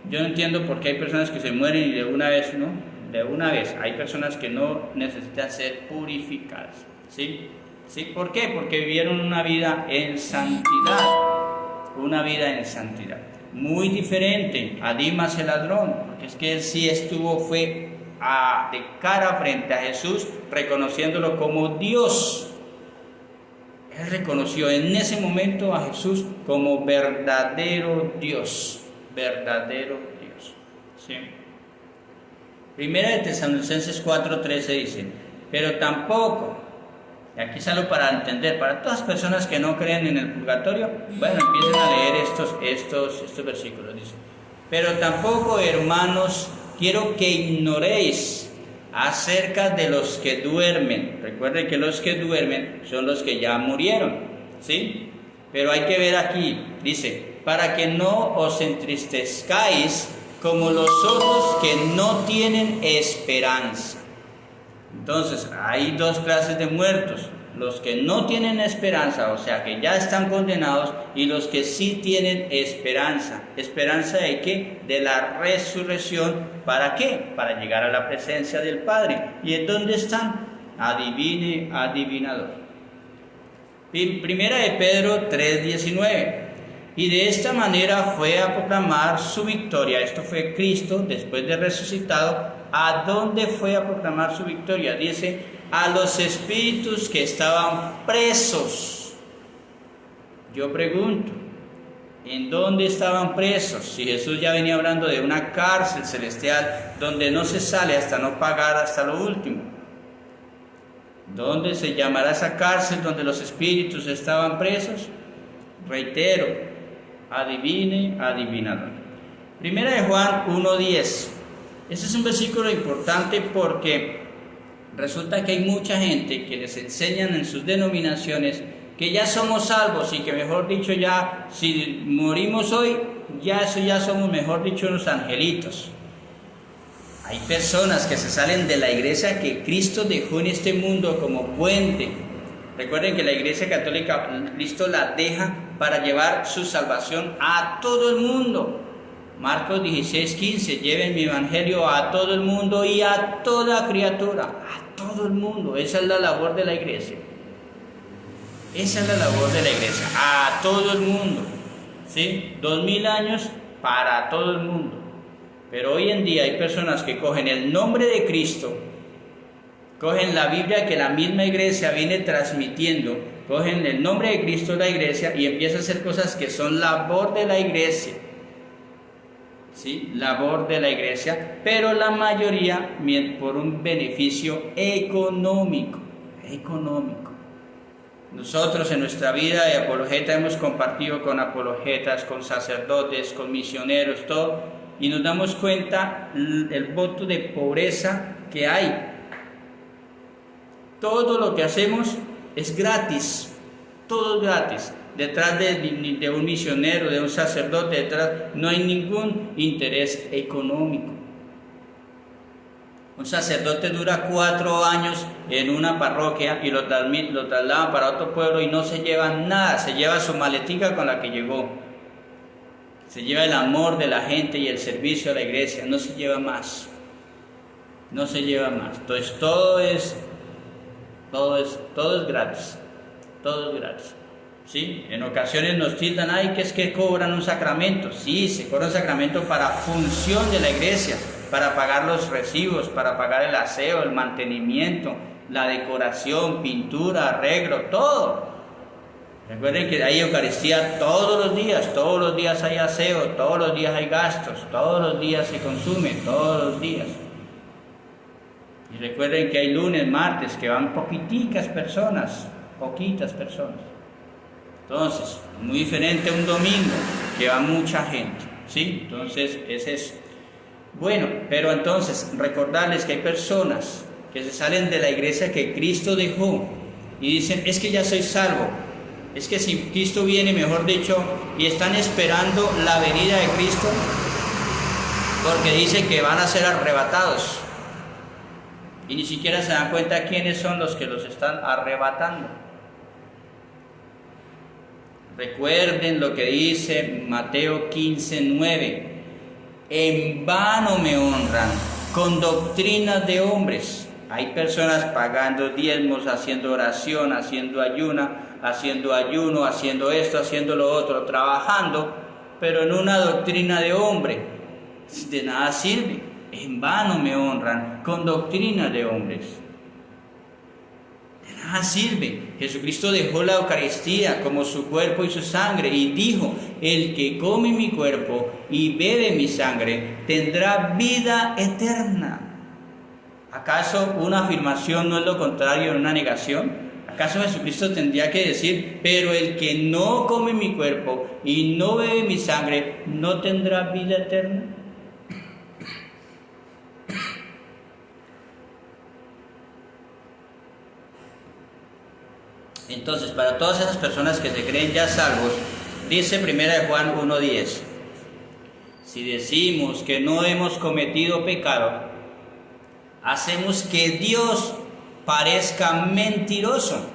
Speaker 1: yo no entiendo por qué hay personas que se mueren y de una vez, ¿no? De una vez, hay personas que no necesitan ser purificadas. ¿Sí? ¿Sí? ¿Por qué? Porque vivieron una vida en santidad, muy diferente a Dimas el ladrón, porque es que él sí fue de cara frente a Jesús, reconociéndolo como Dios. Él reconoció en ese momento a Jesús como verdadero Dios. ¿Sí? Primera de Tesalonicenses 4:13 dice, pero tampoco, y aquí es algo para entender, para todas las personas que no creen en el purgatorio, bueno, empiecen a leer estos versículos, dice, pero tampoco, hermanos, quiero que ignoréis acerca de los que duermen. Recuerden que los que duermen son los que ya murieron, ¿sí? Pero hay que ver aquí, dice, para que no os entristezcáis como los otros que no tienen esperanza. Entonces, hay dos clases de muertos, los que no tienen esperanza, o sea, que ya están condenados, y los que sí tienen esperanza. ¿Esperanza de qué? De la resurrección. ¿Para qué? Para llegar a la presencia del Padre. ¿Y en dónde están? Adivine, adivinador. Primera de Pedro 3:19. Y de esta manera fue a proclamar su victoria. Esto fue Cristo después de resucitado. ¿A dónde fue a proclamar su victoria? Dice, a los espíritus que estaban presos. Yo pregunto, ¿en dónde estaban presos? Si Jesús ya venía hablando de una cárcel celestial donde no se sale hasta no pagar hasta lo último. ¿Dónde se llamará esa cárcel donde los espíritus estaban presos? Reitero, adivine, adivinador. Primera de Juan 1:10. Este es un versículo importante porque resulta que hay mucha gente que les enseñan en sus denominaciones que ya somos salvos y que, mejor dicho, ya si morimos hoy, ya somos, mejor dicho, unos angelitos. Hay personas que se salen de la iglesia que Cristo dejó en este mundo como puente. Recuerden que la Iglesia Católica, Cristo la deja para llevar su salvación a todo el mundo. Marcos 16:15, lleven mi evangelio a todo el mundo y a toda criatura, a todo el mundo. Esa es la labor de la iglesia. Esa es la labor de la iglesia, a todo el mundo. ¿Sí? 2000 años para todo el mundo. Pero hoy en día hay personas que cogen el nombre de Cristo, cogen la Biblia que la misma iglesia viene transmitiendo, cogen el nombre de Cristo de la iglesia y empiezan a hacer cosas que son labor de la iglesia. ¿Sí? Labor de la iglesia, pero la mayoría por un beneficio económico. Nosotros en nuestra vida de apologeta hemos compartido con apologetas, con sacerdotes, con misioneros, todo, y nos damos cuenta el voto de pobreza que hay. Todo lo que hacemos es gratis, todo es gratis. Detrás de un misionero, de un sacerdote, detrás no hay ningún interés económico. Un sacerdote dura 4 años en una parroquia y lo trasladan para otro pueblo y no se lleva nada, se lleva su maletica con la que llegó. Se lleva el amor de la gente y el servicio a la iglesia, no se lleva más. No se lleva más. Entonces todo es gratis. Todo es gratis. ¿Sí? En ocasiones nos tildan, ay, que es que cobran un sacramento. Sí, se cobra un sacramento para función de la iglesia, para pagar los recibos, para pagar el aseo, el mantenimiento, la decoración, pintura, arreglo, todo. Recuerden que hay Eucaristía todos los días hay aseo, todos los días hay gastos, todos los días se consume, todos los días. Y recuerden que hay lunes, martes, que van poquitas personas. Entonces, muy diferente a un domingo, que va mucha gente, ¿sí? Entonces, ese es bueno, pero entonces, recordarles que hay personas que se salen de la iglesia que Cristo dejó y dicen, es que ya soy salvo, es que si Cristo viene, mejor dicho, y están esperando la venida de Cristo, porque dice que van a ser arrebatados, y ni siquiera se dan cuenta quiénes son los que los están arrebatando. Recuerden lo que dice Mateo 15:9. En vano me honran con doctrinas de hombres. Hay personas pagando diezmos, haciendo oración, haciendo ayuno, haciendo esto, haciendo lo otro, trabajando, pero en una doctrina de hombre. De nada sirve. En vano me honran con doctrinas de hombres. De nada sirve. Jesucristo dejó la Eucaristía como su cuerpo y su sangre y dijo, el que come mi cuerpo y bebe mi sangre tendrá vida eterna. ¿Acaso una afirmación no es lo contrario de una negación? ¿Acaso Jesucristo tendría que decir, pero el que no come mi cuerpo y no bebe mi sangre no tendrá vida eterna? Entonces, para todas esas personas que se creen ya salvos, dice 1 Juan 1:10, si decimos que no hemos cometido pecado, hacemos que Dios parezca mentiroso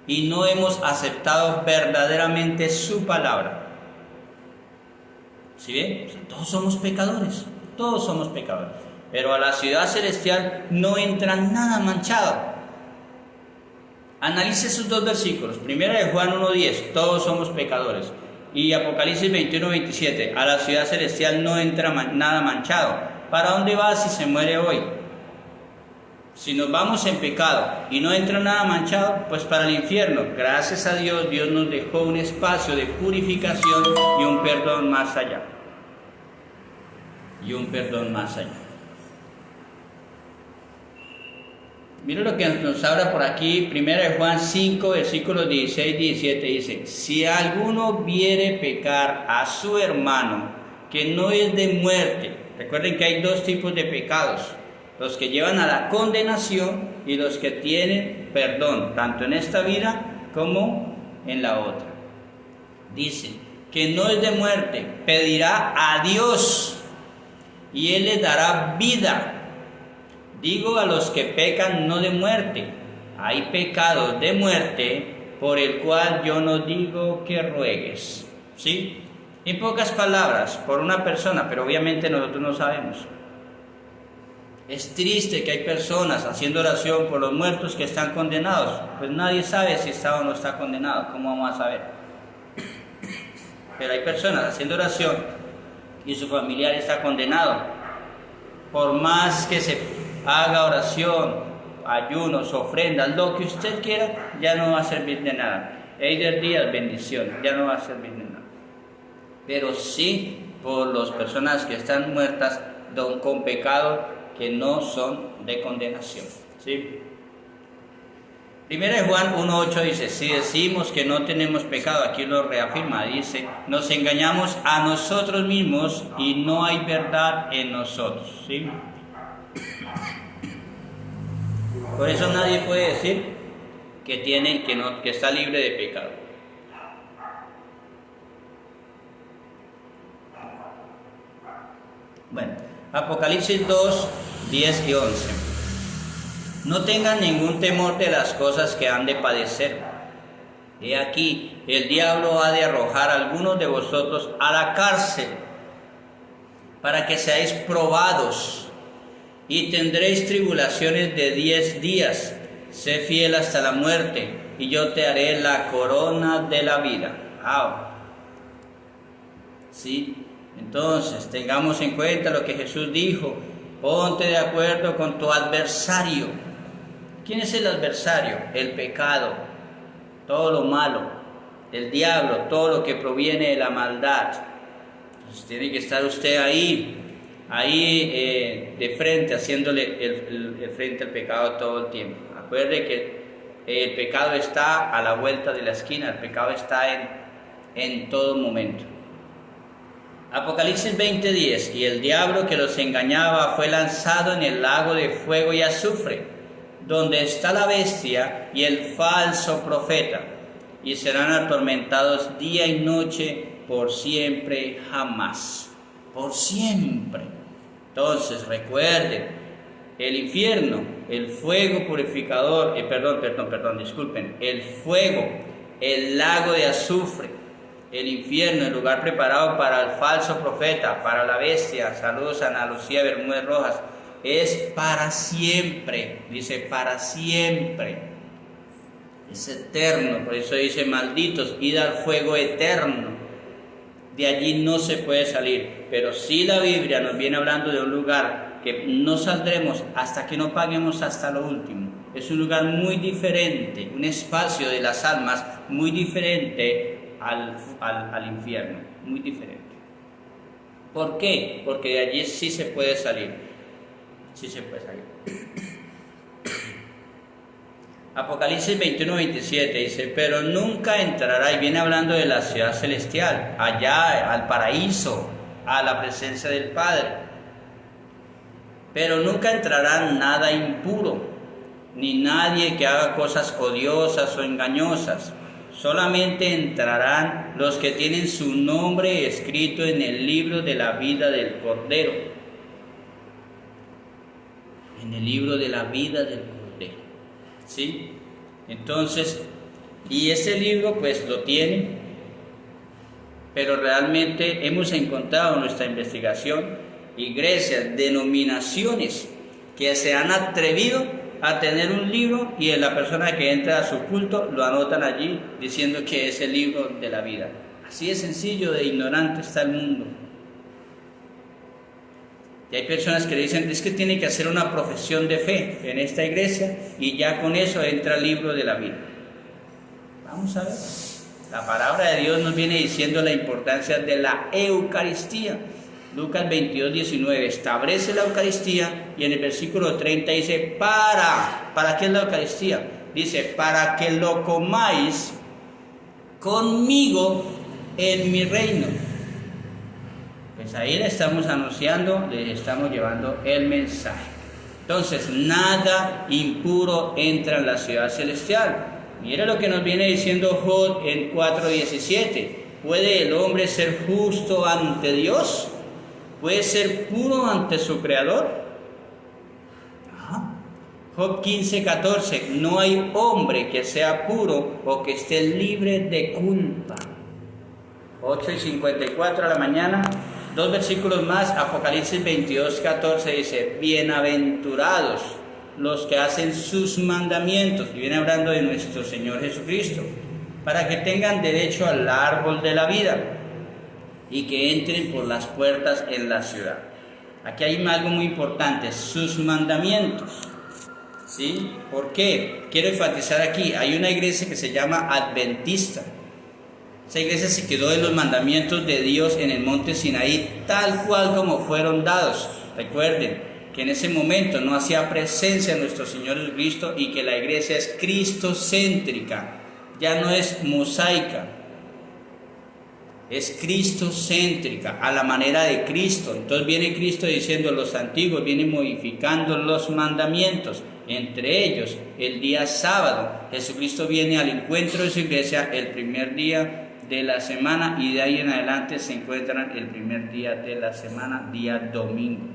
Speaker 1: y no hemos aceptado verdaderamente su palabra. ¿Sí ven? O sea, todos somos pecadores, pero a la ciudad celestial no entra nada manchado. Analice esos dos versículos, 1 Juan 1:10, todos somos pecadores, y Apocalipsis 21:27, a la ciudad celestial no entra nada manchado. ¿Para dónde va si se muere hoy? Si nos vamos en pecado y no entra nada manchado, pues para el infierno. Gracias a Dios, Dios nos dejó un espacio de purificación y un perdón más allá. Mira lo que nos habla por aquí, 1 Juan 5, versículos 16 y 17, dice, si alguno viere pecar a su hermano, que no es de muerte. Recuerden que hay dos tipos de pecados, los que llevan a la condenación y los que tienen perdón, tanto en esta vida como en la otra. Dice que no es de muerte, pedirá a Dios y Él le dará vida. Digo a los que pecan no de muerte, hay pecados de muerte por el cual yo no digo que ruegues. ¿Sí? En pocas palabras, por una persona, pero obviamente nosotros no sabemos. Es triste que hay personas haciendo oración por los muertos que están condenados. Pues nadie sabe si está o no está condenado. ¿Cómo vamos a saber? Pero hay personas haciendo oración y su familiar está condenado. Por más que se haga oración, ayunos, ofrendas, lo que usted quiera, ya no va a servir de nada. Eider Díaz, bendición, ya no va a servir de nada. Pero sí por las personas que están muertas con pecado que no son de condenación. ¿Sí? Primera de Juan 1.8 dice, si decimos que no tenemos pecado, aquí lo reafirma, dice, nos engañamos a nosotros mismos y no hay verdad en nosotros. ¿Sí? Por eso nadie puede decir que está libre de pecado. Bueno, Apocalipsis 2, 10 y 11. No tengan ningún temor de las cosas que han de padecer. He aquí, el diablo ha de arrojar a algunos de vosotros a la cárcel, para que seáis probados, y tendréis tribulaciones de 10 días. Sé fiel hasta la muerte, y yo te haré la corona de la vida. ¡Wow! ¿Sí? Entonces, tengamos en cuenta lo que Jesús dijo, ponte de acuerdo con tu adversario. ¿Quién es el adversario? El pecado, todo lo malo, el diablo, todo lo que proviene de la maldad. Entonces, tiene que estar usted ahí de frente, haciéndole el frente al pecado todo el tiempo. Acuerde que el pecado está a la vuelta de la esquina, el pecado está en todo momento. Apocalipsis 20:10, y el diablo que los engañaba fue lanzado en el lago de fuego y azufre, donde está la bestia y el falso profeta, y serán atormentados día y noche por siempre jamás. Por siempre. Entonces recuerden, el infierno, el fuego purificador, el fuego, el lago de azufre, el infierno, el lugar preparado para el falso profeta, para la bestia, saludos a Ana Lucía Bermúdez Rojas, es para siempre, dice para siempre, es eterno, por eso dice malditos, id al fuego eterno, de allí no se puede salir, pero sí la Biblia nos viene hablando de un lugar que no saldremos hasta que no paguemos hasta lo último. Es un lugar muy diferente, un espacio de las almas muy diferente al infierno, muy diferente. ¿Por qué? Porque de allí sí se puede salir. Sí se puede salir. Apocalipsis 21:27 dice, pero nunca entrará, y viene hablando de la ciudad celestial, allá al paraíso, a la presencia del Padre. Pero nunca entrará nada impuro, ni nadie que haga cosas odiosas o engañosas. Solamente entrarán los que tienen su nombre escrito en el libro de la vida del Cordero. En el libro de la vida del Cordero. ¿Sí? Entonces, y ese libro pues lo tiene, pero realmente hemos encontrado en nuestra investigación iglesias, denominaciones que se han atrevido a tener un libro y la persona que entra a su culto lo anotan allí diciendo que es el libro de la vida. Así de sencillo, de ignorante está el mundo. Y hay personas que dicen, es que tiene que hacer una profesión de fe en esta iglesia y ya con eso entra el libro de la vida. Vamos a ver. La palabra de Dios nos viene diciendo la importancia de la Eucaristía. Lucas 22:19 establece la Eucaristía y en el versículo 30 dice, ¿para qué es la Eucaristía? Dice, para que lo comáis conmigo en mi reino. Pues ahí le estamos anunciando, le estamos llevando el mensaje. Entonces, nada impuro entra en la ciudad celestial. Mira lo que nos viene diciendo Job en 4:17. ¿Puede el hombre ser justo ante Dios? ¿Puede ser puro ante su Creador? Job 15:14. No hay hombre que sea puro o que esté libre de culpa. 8:54 a la mañana. 2 versículos más, Apocalipsis 22:14 dice, bienaventurados los que hacen sus mandamientos, y viene hablando de nuestro Señor Jesucristo, para que tengan derecho al árbol de la vida y que entren por las puertas en la ciudad. Aquí hay algo muy importante, sus mandamientos. ¿Sí? ¿Por qué? Quiero enfatizar aquí, hay una iglesia que se llama Adventista. Esa iglesia se quedó de los mandamientos de Dios en el monte Sinaí, tal cual como fueron dados. Recuerden que en ese momento no hacía presencia nuestro Señor Jesucristo y que la iglesia es cristocéntrica, ya no es mosaica, es cristocéntrica, a la manera de Cristo. Entonces viene Cristo diciendo, los antiguos vienen modificando los mandamientos, entre ellos el día sábado. Jesucristo viene al encuentro de su iglesia el primer día de la semana y de ahí en adelante se encuentran el primer día de la semana, día domingo.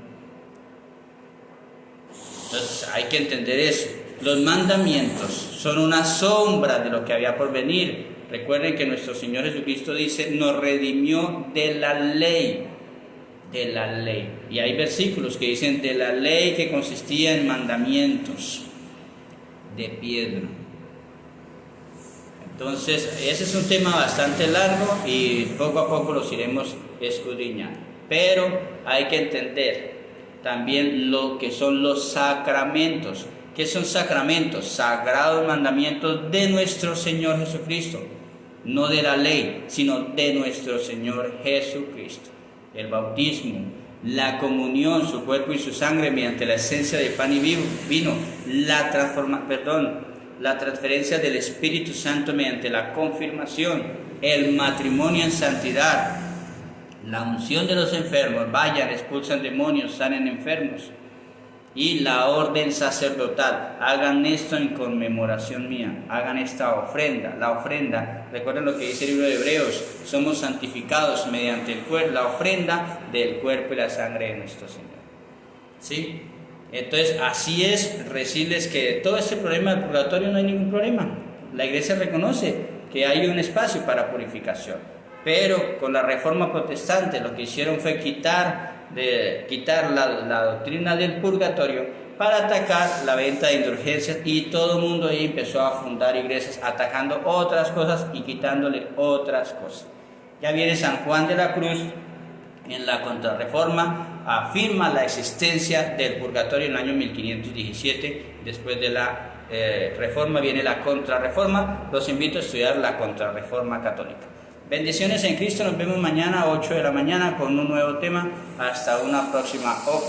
Speaker 1: Entonces hay que entender eso. Los mandamientos son una sombra de lo que había por venir. Recuerden que nuestro Señor Jesucristo dice, nos redimió de la ley. De la ley. Y hay versículos que dicen de la ley que consistía en mandamientos de piedra. Entonces, ese es un tema bastante largo y poco a poco los iremos escudriñando. Pero hay que entender también lo que son los sacramentos. ¿Qué son sacramentos? Sagrados mandamientos de nuestro Señor Jesucristo. No de la ley, sino de nuestro Señor Jesucristo. El bautismo, la comunión, su cuerpo y su sangre mediante la esencia de pan y vino, la transferencia del Espíritu Santo mediante la confirmación, el matrimonio en santidad, la unción de los enfermos, vayan, expulsan demonios, sanen enfermos, y la orden sacerdotal. Hagan esto en conmemoración mía, hagan esta ofrenda. La ofrenda, recuerden lo que dice el libro de Hebreos, somos santificados mediante el cuerpo, la ofrenda del cuerpo y la sangre de nuestro Señor. ¿Sí? Entonces, así es decirles que todo este problema del purgatorio no hay ningún problema. La iglesia reconoce que hay un espacio para purificación, pero con la reforma protestante lo que hicieron fue quitar la doctrina del purgatorio para atacar la venta de indulgencias, y todo el mundo ahí empezó a fundar iglesias atacando otras cosas y quitándole otras cosas. Ya viene San Juan de la Cruz en la Contrarreforma, afirma la existencia del purgatorio en el año 1517. Después de la Reforma viene la Contrarreforma. Los invito a estudiar la Contrarreforma católica. Bendiciones en Cristo, nos vemos mañana a 8 de la mañana con un nuevo tema. Hasta una próxima oportunidad.